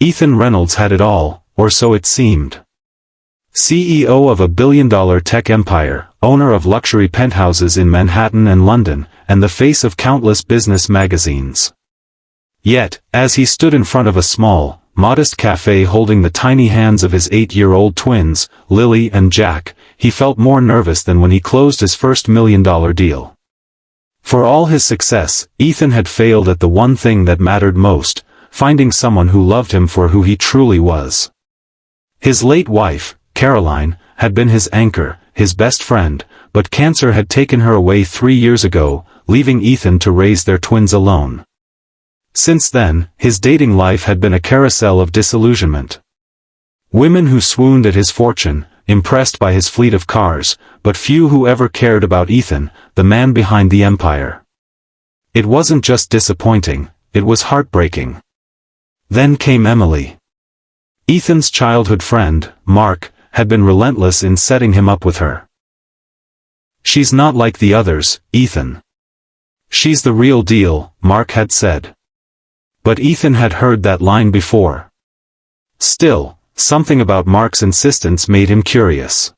Ethan Reynolds had it all, or so it seemed. CEO of a billion-dollar tech empire, owner of luxury penthouses in Manhattan and London, and the face of countless business magazines. Yet, as he stood in front of a small, modest cafe holding the tiny hands of his 8-year-old twins, Lily and Jack, he felt more nervous than when he closed his first $1 million deal. For all his success, Ethan had failed at the one thing that mattered most, finding someone who loved him for who he truly was. His late wife, Caroline, had been his anchor, his best friend, but cancer had taken her away 3 years ago, leaving Ethan to raise their twins alone. Since then, his dating life had been a carousel of disillusionment. Women who swooned at his fortune, impressed by his fleet of cars, but few who ever cared about Ethan, the man behind the empire. It wasn't just disappointing, it was heartbreaking. Then came Emily. Ethan's childhood friend, Mark, had been relentless in setting him up with her. "She's not like the others, Ethan. She's the real deal," Mark had said. But Ethan had heard that line before. Still, something about Mark's insistence made him curious.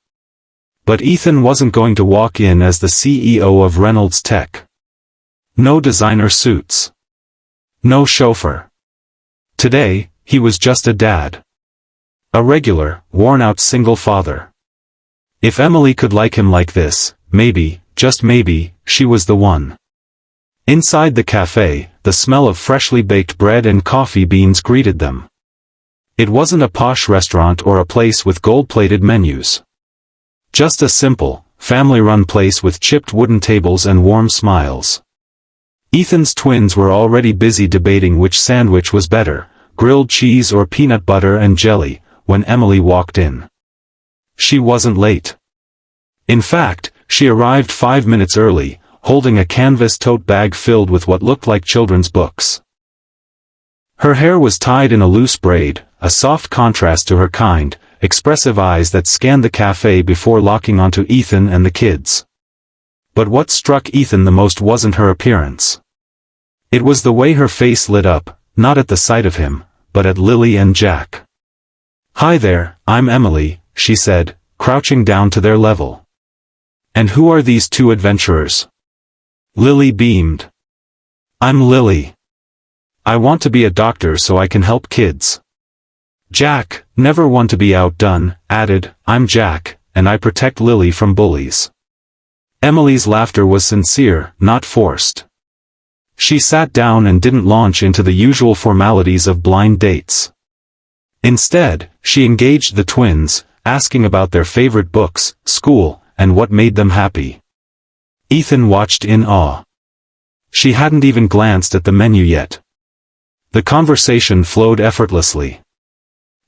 But Ethan wasn't going to walk in as the CEO of Reynolds Tech. No designer suits. No chauffeur. Today, he was just a dad. A regular, worn-out single father. If Emily could like him like this, maybe, just maybe, she was the one. Inside the cafe, the smell of freshly baked bread and coffee beans greeted them. It wasn't a posh restaurant or a place with gold-plated menus. Just a simple, family-run place with chipped wooden tables and warm smiles. Ethan's twins were already busy debating which sandwich was better, grilled cheese or peanut butter and jelly, when Emily walked in. She wasn't late. In fact, she arrived 5 minutes early, holding a canvas tote bag filled with what looked like children's books. Her hair was tied in a loose braid, a soft contrast to her kind, expressive eyes that scanned the cafe before locking onto Ethan and the kids. But what struck Ethan the most wasn't her appearance. It was the way her face lit up, not at the sight of him, but at Lily and Jack. "Hi there, I'm Emily," she said, crouching down to their level. "And who are these two adventurers?" Lily beamed. "I'm Lily. I want to be a doctor so I can help kids." Jack, never one to be outdone, added, "I'm Jack, and I protect Lily from bullies." Emily's laughter was sincere, not forced. She sat down and didn't launch into the usual formalities of blind dates. Instead, she engaged the twins, asking about their favorite books, school, and what made them happy. Ethan watched in awe. She hadn't even glanced at the menu yet. The conversation flowed effortlessly.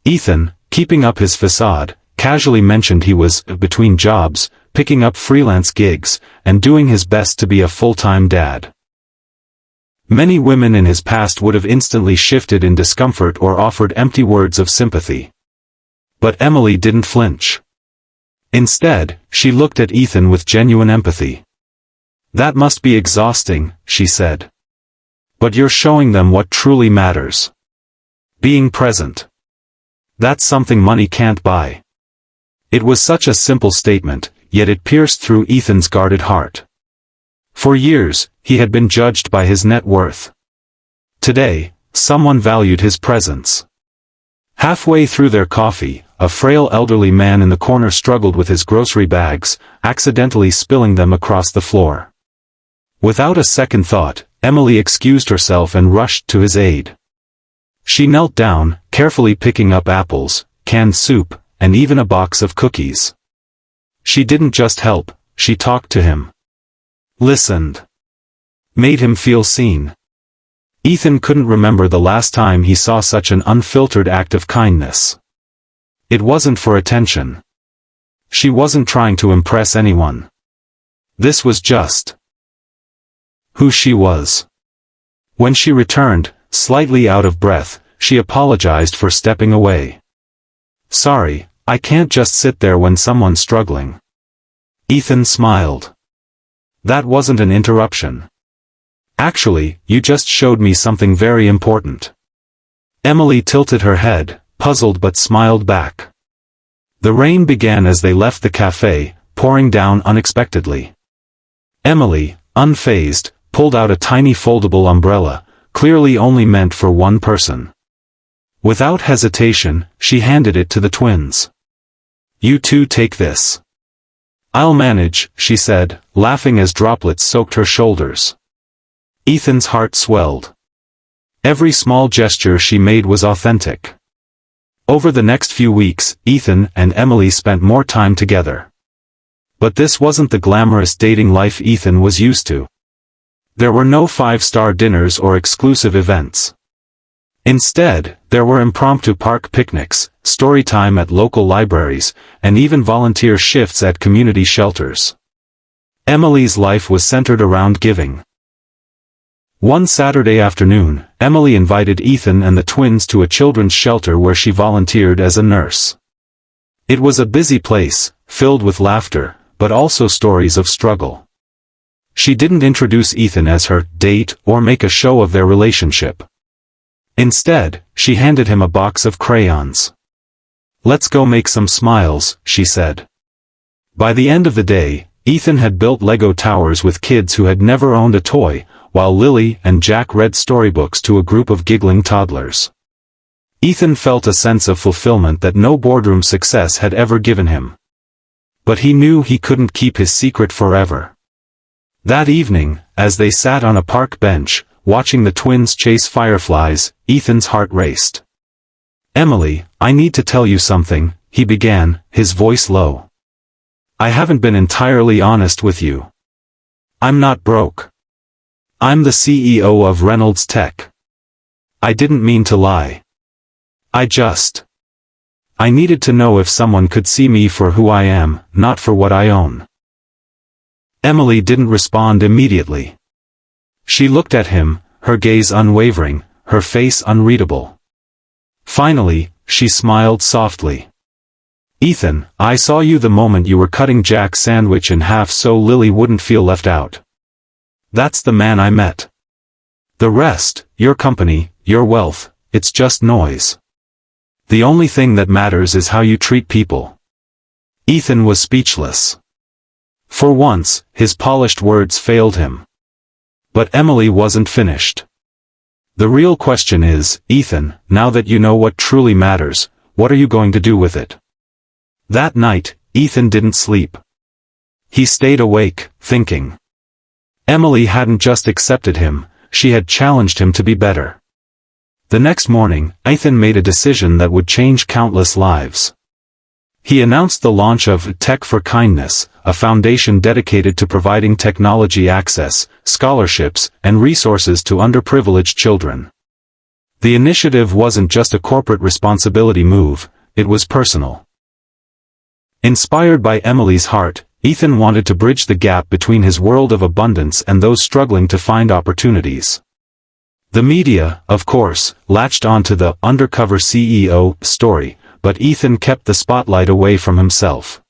Ethan, keeping up his facade, casually mentioned he was between jobs, picking up freelance gigs, and doing his best to be a full-time dad. Many women in his past would have instantly shifted in discomfort or offered empty words of sympathy. But Emily didn't flinch. Instead, she looked at Ethan with genuine empathy. "That must be exhausting," she said. "But you're showing them what truly matters. Being present. That's something money can't buy." It was such a simple statement, yet it pierced through Ethan's guarded heart. For years, he had been judged by his net worth. Today, someone valued his presence. Halfway through their coffee, a frail elderly man in the corner struggled with his grocery bags, accidentally spilling them across the floor. Without a second thought, Emily excused herself and rushed to his aid. She knelt down, carefully picking up apples, canned soup, and even a box of cookies. She didn't just help, she talked to him. Listened. Made him feel seen. Ethan couldn't remember the last time he saw such an unfiltered act of kindness. It wasn't for attention. She wasn't trying to impress anyone. This was just who she was. When she returned, slightly out of breath, she apologized for stepping away. "Sorry, I can't just sit there when someone's struggling." Ethan smiled. "That wasn't an interruption. Actually, you just showed me something very important. Emily tilted her head, puzzled but smiled back. The rain began as they left the cafe, pouring down unexpectedly. Emily, unfazed, pulled out a tiny foldable umbrella, clearly only meant for one person. Without hesitation, she handed it to the twins. "You two take this." "I'll manage," she said, laughing as droplets soaked her shoulders. Ethan's heart swelled. Every small gesture she made was authentic. Over the next few weeks, Ethan and Emily spent more time together. But this wasn't the glamorous dating life Ethan was used to. There were no five-star dinners or exclusive events. Instead, there were impromptu park picnics, story time at local libraries, and even volunteer shifts at community shelters. Emily's life was centered around giving. One Saturday afternoon, Emily invited Ethan and the twins to a children's shelter where she volunteered as a nurse. It was a busy place, filled with laughter, but also stories of struggle. She didn't introduce Ethan as her date or make a show of their relationship. Instead, she handed him a box of crayons. "Let's go make some smiles," she said. By the end of the day, Ethan had built Lego towers with kids who had never owned a toy, while Lily and Jack read storybooks to a group of giggling toddlers. Ethan felt a sense of fulfillment that no boardroom success had ever given him. But he knew he couldn't keep his secret forever. That evening, as they sat on a park bench, watching the twins chase fireflies, Ethan's heart raced. "Emily, I need to tell you something," he began, his voice low. "I haven't been entirely honest with you. I'm not broke. I'm the CEO of Reynolds Tech. I didn't mean to lie. I needed to know if someone could see me for who I am, not for what I own." Emily didn't respond immediately. She looked at him, her gaze unwavering, her face unreadable. Finally, she smiled softly. "Ethan, I saw you the moment you were cutting Jack's sandwich in half so Lily wouldn't feel left out. That's the man I met. The rest, your company, your wealth, it's just noise. The only thing that matters is how you treat people." Ethan was speechless. For once, his polished words failed him. But Emily wasn't finished. "The real question is, Ethan, now that you know what truly matters, what are you going to do with it?" That night, Ethan didn't sleep. He stayed awake, thinking. Emily hadn't just accepted him, she had challenged him to be better. The next morning, Ethan made a decision that would change countless lives. He announced the launch of Tech for Kindness, a foundation dedicated to providing technology access, scholarships, and resources to underprivileged children. The initiative wasn't just a corporate responsibility move, it was personal. Inspired by Emily's heart, Ethan wanted to bridge the gap between his world of abundance and those struggling to find opportunities. The media, of course, latched onto the undercover CEO story, but Ethan kept the spotlight away from himself.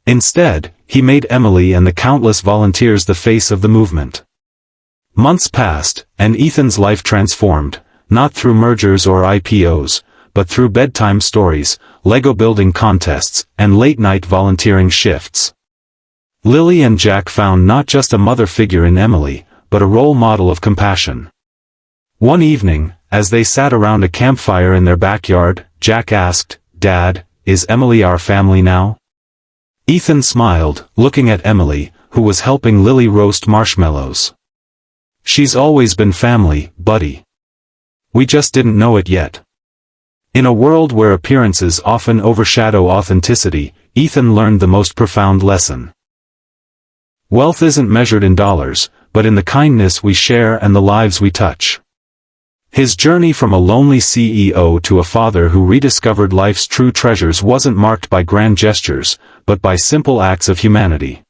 Instead, he made Emily and the countless volunteers the face of the movement. Months passed, and Ethan's life transformed, not through mergers or IPOs, but through bedtime stories, Lego building contests, and late-night volunteering shifts. Lily and Jack found not just a mother figure in Emily, but a role model of compassion. One evening, as they sat around a campfire in their backyard, Jack asked, "Dad, is Emily our family now?" Ethan smiled, looking at Emily, who was helping Lily roast marshmallows. "She's always been family, buddy. We just didn't know it yet." In a world where appearances often overshadow authenticity, Ethan learned the most profound lesson. Wealth isn't measured in dollars, but in the kindness we share and the lives we touch. His journey from a lonely CEO to a father who rediscovered life's true treasures wasn't marked by grand gestures, but by simple acts of humanity.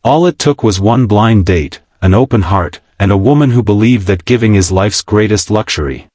All it took was one blind date, an open heart, and a woman who believed that giving is life's greatest luxury.